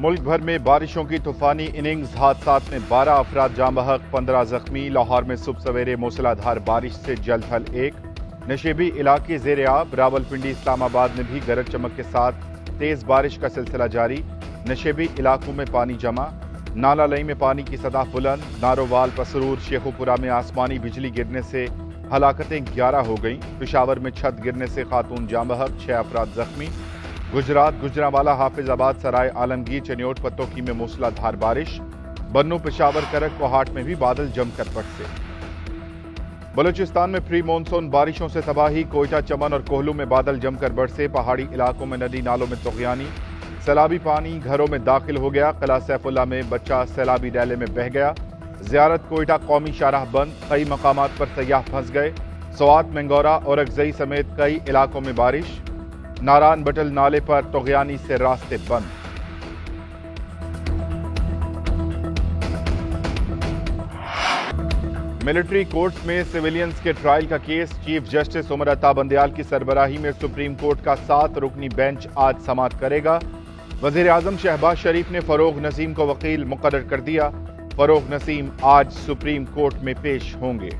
ملک بھر میں بارشوں کی طوفانی اننگز، حادثات میں 12 افراد جاں بحق، 15 زخمی۔ لاہور میں صبح سویرے موسلادھار بارش سے جل تھل ایک۔ نشیبی علاقے زیر آب، راولپنڈی اسلام آباد میں بھی گرج چمک کے ساتھ تیز بارش کا سلسلہ جاری۔ نشیبی علاقوں میں پانی جمع، نالا لئی میں پانی کی سطح بلند۔ نارووال، پسرور، شیخوپورہ میں آسمانی بجلی گرنے سے ہلاکتیں 11 ہو گئیں۔ پشاور میں چھت گرنے سے خاتون جاں بحق، 6 افراد زخمی۔ گجرات، گجرانوالہ، حافظ آباد، سرائے عالمگیر، چنیوٹ، پتوکی میں موسلادھار بارش۔ بنو، پشاور، کرک، کوہاٹ میں بھی بادل جم کر برسے۔ بلوچستان میں پری مونسون بارشوں سے تباہی، کوئٹہ، چمن اور کوہلو میں بادل جم کر برسے۔ پہاڑی علاقوں میں ندی نالوں میں طغیانی، سیلابی پانی گھروں میں داخل ہو گیا۔ قلعہ سیف اللہ میں بچہ سیلابی ڈیلے میں بہہ گیا۔ زیارت کوئٹہ قومی شاہراہ بند، کئی مقامات پر سیاح پھنس گئے۔ سوات، منگورہ، اورکزئی سمیت کئی علاقوں میں بارش۔ ناران بٹل نالے پر طغیانی سے راستے بند۔ ملٹری کورٹس میں سویلینز کے ٹرائل کا case, chief justice Umar Ata Bandial کی سربراہی میں سپریم کورٹ کا 7 رکنی بینچ آج سماعت کرے گا۔ وزیر اعظم شہباز شریف نے فروغ نسیم کو وکیل مقرر کر دیا۔ فروغ نسیم آج سپریم کورٹ میں پیش ہوں گے۔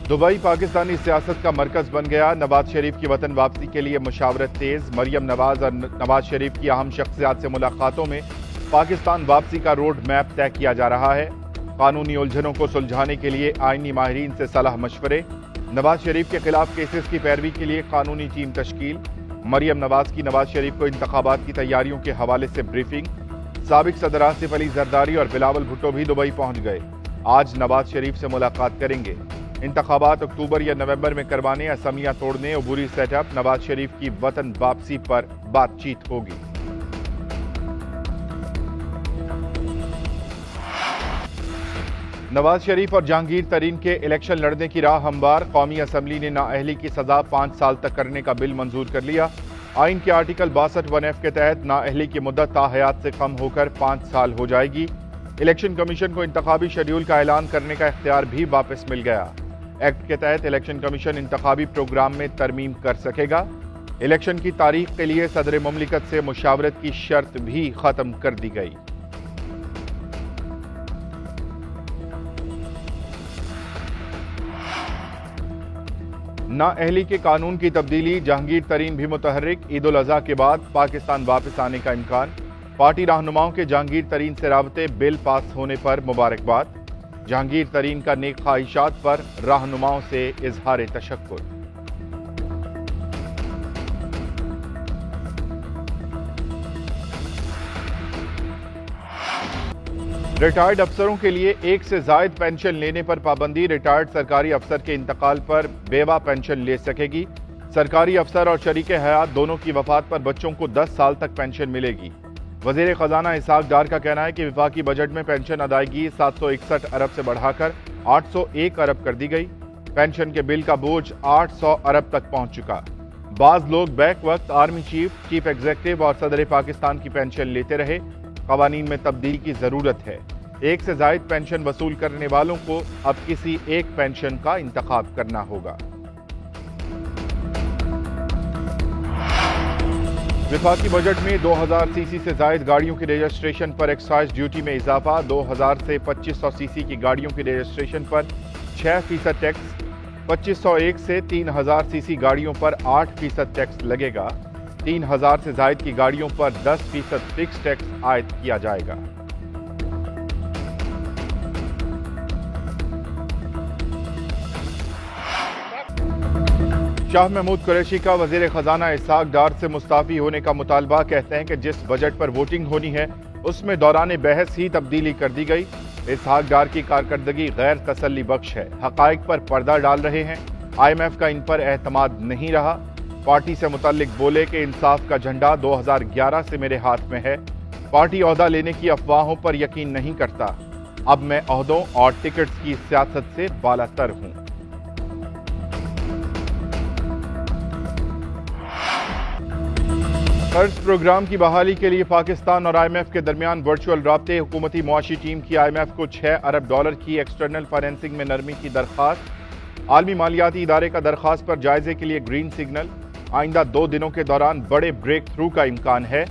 دبئی پاکستانی سیاست کا مرکز بن گیا، نواز شریف کی وطن واپسی کے لیے مشاورت تیز۔ مریم نواز اور نواز شریف کی اہم شخصیات سے ملاقاتوں میں پاکستان واپسی کا روڈ میپ طے کیا جا رہا ہے۔ قانونی الجھنوں کو سلجھانے کے لیے آئینی ماہرین سے صلاح مشورے۔ نواز شریف کے خلاف کیسز کی پیروی کے لیے قانونی ٹیم تشکیل۔ مریم نواز کی نواز شریف کو انتخابات کی تیاریوں کے حوالے سے بریفنگ۔ سابق صدر آصف علی زرداری اور بلاول بھٹو بھی دبئی پہنچ گئے، آج نواز شریف سے ملاقات کریں گے۔ انتخابات اکتوبر یا نومبر میں کروانے، اسمیاں توڑنے، عبوری سیٹ اپ، نواز شریف کی وطن واپسی پر بات چیت ہوگی۔ نواز شریف اور جہانگیر ترین کے الیکشن لڑنے کی راہ ہموار۔ قومی اسمبلی نے نااہلی کی سزا 5 سال تک کرنے کا بل منظور کر لیا۔ آئین کے آرٹیکل 62(1)(f) کے تحت نااہلی کی مدت تا حیات سے کم ہو کر 5 سال ہو جائے گی۔ الیکشن کمیشن کو انتخابی شیڈول کا اعلان کرنے کا اختیار بھی واپس مل گیا۔ ایکٹ کے تحت الیکشن کمیشن انتخابی پروگرام میں ترمیم کر سکے گا۔ الیکشن کی تاریخ کے لیے صدر مملکت سے مشاورت کی شرط بھی ختم کر دی گئی۔ نااہلی کے قانون کی تبدیلی، جہانگیر ترین بھی متحرک۔ عید الاضحیٰ کے بعد پاکستان واپس آنے کا امکان۔ پارٹی رہنماؤں کے جہانگیر ترین سے رابطے، بل پاس ہونے پر مبارکباد۔ جہانگیر ترین کا نیک خواہشات پر رہنماؤں سے اظہار تشکر۔ ریٹائرڈ افسروں کے لیے 1 سے زائد پینشن لینے پر پابندی، ریٹائرڈ سرکاری افسر کے انتقال پر بیوہ پینشن لے سکے گی۔ سرکاری افسر اور شریک حیات دونوں کی وفات پر بچوں کو 10 سال تک پینشن ملے گی۔ وزیر خزانہ اسحاق ڈار کا کہنا ہے کہ وفاقی بجٹ میں پینشن ادائیگی 761 ارب سے بڑھا کر 801 ارب کر دی گئی۔ پینشن کے بل کا بوجھ 800 ارب تک پہنچ چکا۔ بعض لوگ بیک وقت آرمی چیف ایگزیکٹو اور صدر پاکستان کی پینشن لیتے رہے۔ قوانین میں تبدیلی کی ضرورت ہے۔ 1 سے زائد پینشن وصول کرنے والوں کو اب کسی ایک پینشن کا انتخاب کرنا ہوگا۔ وفاقی بجٹ میں 2000 سی سی سے زائد گاڑیوں کی رجسٹریشن پر ایکسائز ڈیوٹی میں اضافہ۔ 2000 سے 2500 سی سی کی گاڑیوں کی رجسٹریشن پر 6% ٹیکس۔ 2501 سے 3000 سی سی گاڑیوں پر 8% ٹیکس لگے گا۔ 3000 سے زائد کی گاڑیوں پر 10% فکس ٹیکس عائد کیا جائے گا۔ شاہ محمود قریشی کا وزیر خزانہ اسحاق ڈار سے مستعفی ہونے کا مطالبہ، کہتے ہیں کہ جس بجٹ پر ووٹنگ ہونی ہے اس میں دوران بحث ہی تبدیلی کر دی گئی۔ اسحاق ڈار کی کارکردگی غیر تسلی بخش ہے، حقائق پر پردہ ڈال رہے ہیں۔ IMF کا ان پر اعتماد نہیں رہا۔ پارٹی سے متعلق بولے کہ انصاف کا جھنڈا 2011 سے میرے ہاتھ میں ہے۔ پارٹی عہدہ لینے کی افواہوں پر یقین نہیں کرتا۔ اب میں عہدوں اور ٹکٹس کی سیاست سے بالاتر ہوں۔ قرض پروگرام کی بحالی کے لیے پاکستان اور IMF کے درمیان ورچوئل رابطے، حکومتی معاشی ٹیم کی IMF کو $6 ارب کی ایکسٹرنل فائنینسنگ میں نرمی کی درخواست۔ عالمی مالیاتی ادارے کا درخواست پر جائزے کے لیے گرین سگنل، آئندہ 2 دنوں کے دوران بڑے بریک تھرو کا امکان ہے۔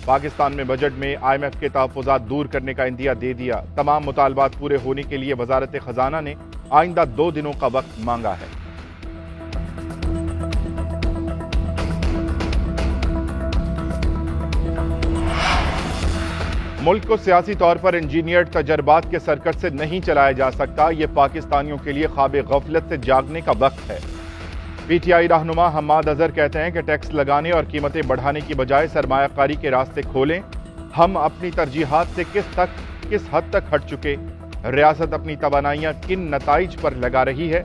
پاکستان میں بجٹ میں IMF کے تحفظات دور کرنے کا عندیہ دے دیا، تمام مطالبات پورے ہونے کے لیے وزارت خزانہ نے آئندہ 2 دنوں کا وقت مانگا ہے۔ ملک کو سیاسی طور پر انجینئرڈ تجربات کے سرکٹ سے نہیں چلایا جا سکتا، یہ پاکستانیوں کے لیے خواب غفلت سے جاگنے کا وقت ہے۔ PTI رہنما حماد اظہر کہتے ہیں کہ ٹیکس لگانے اور قیمتیں بڑھانے کی بجائے سرمایہ کاری کے راستے کھولیں۔ ہم اپنی ترجیحات سے کس حد تک ہٹ چکے، ریاست اپنی توانائیاں کن نتائج پر لگا رہی ہے،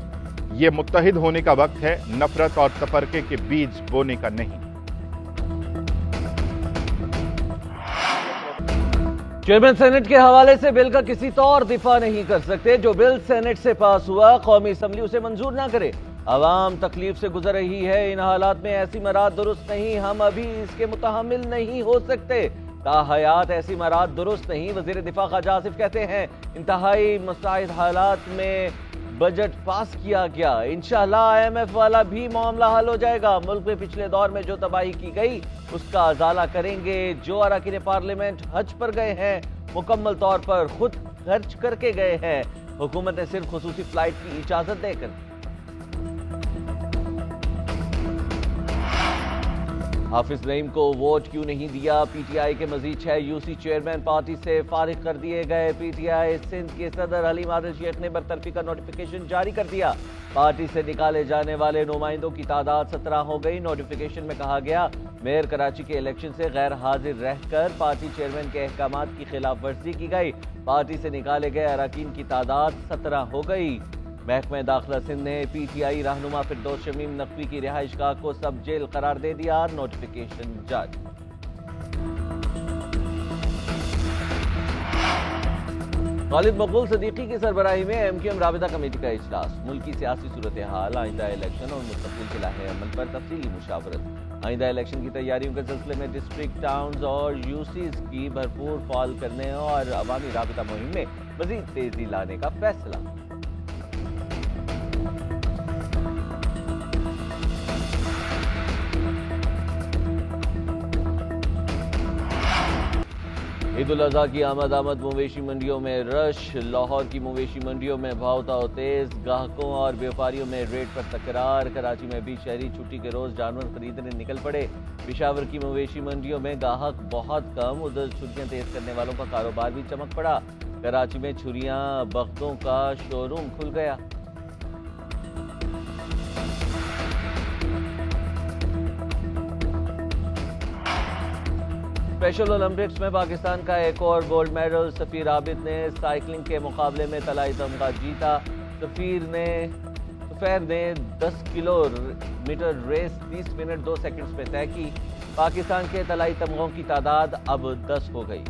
یہ متحد ہونے کا وقت ہے، نفرت اور تفرقے کے بیج بونے کا نہیں۔ چیئرمین سینٹ کے حوالے سے بل کا کسی طور دفاع نہیں کر سکتے، جو بل سینٹ سے پاس ہوا قومی اسمبلی اسے منظور نہ کرے۔ عوام تکلیف سے گزر رہی ہے، ان حالات میں ایسی مراد درست نہیں، ہم ابھی اس کے متحمل نہیں ہو سکتے۔ تاحیات ایسی مراد درست نہیں، وزیر دفاع خواجہ آصف کہتے ہیں انتہائی مساعد حالات میں بجٹ پاس کیا گیا، انشاءاللہ IMF والا بھی معاملہ حل ہو جائے گا۔ ملک میں پچھلے دور میں جو تباہی کی گئی اس کا ازالہ کریں گے۔ جو اراکین پارلیمنٹ حج پر گئے ہیں مکمل طور پر خود خرچ کر کے گئے ہیں، حکومت نے صرف خصوصی فلائٹ کی اجازت دے کر۔ حافظ نعیم کو ووٹ کیوں نہیں دیا؟ PTI کے مزید 6 UC چیئرمین پارٹی سے فارغ کر دیے گئے۔ PTI سندھ کے صدر حلیم عادل شیخ نے برطرفی کا نوٹیفیکیشن جاری کر دیا۔ پارٹی سے نکالے جانے والے نمائندوں کی تعداد 17 ہو گئی۔ نوٹیفیکیشن میں کہا گیا میئر کراچی کے الیکشن سے غیر حاضر رہ کر پارٹی چیئرمین کے احکامات کی خلاف ورزی کی گئی۔ پارٹی سے نکالے گئے اراکین کی تعداد 17 ہو گئی۔ محکمہ داخلہ سندھ نے PTI رہنما فردوس شمیم نقوی کی رہائش گاہ کو سب جیل قرار دے دیا۔ نوٹیفیکیشن جاری۔ غالب مقبول صدیقی کی سربراہی میں MQM رابطہ کمیٹی کا اجلاس۔ ملکی سیاسی صورتحال، آئندہ الیکشن اور مستقبل کے لاہ عمل پر تفصیلی مشاورت۔ آئندہ الیکشن کی تیاریوں کے سلسلے میں ڈسٹرکٹ، ٹاؤنز اور UCs کی بھرپور فعال کرنے اور عوامی رابطہ مہم میں مزید تیزی لانے کا فیصلہ۔ عید الاضحیٰ کی آمد مویشی منڈیوں میں رش۔ لاہور کی مویشی منڈیوں میں بھاؤ تاؤ تیز، گاہکوں اور بیوپاریوں میں ریٹ پر تکرار۔ کراچی میں بھی شہری چھٹی کے روز جانور خریدنے نکل پڑے۔ پشاور کی مویشی منڈیوں میں گاہک بہت کم، ادھر چھریاں تیز کرنے والوں کا کاروبار بھی چمک پڑا۔ کراچی میں چھریاں بختوں کا شو روم کھل گیا۔ اسپیشل اولمپکس میں پاکستان کا ایک اور گولڈ میڈل، سفیر عابد نے سائیکلنگ کے مقابلے میں طلائی تمغہ جیتا۔ سفیر نے 10 کلو میٹر ریس 30 منٹ 2 سیکنڈز میں طے کی۔ پاکستان کے طلائی تمغوں کی تعداد اب 10 ہو گئی۔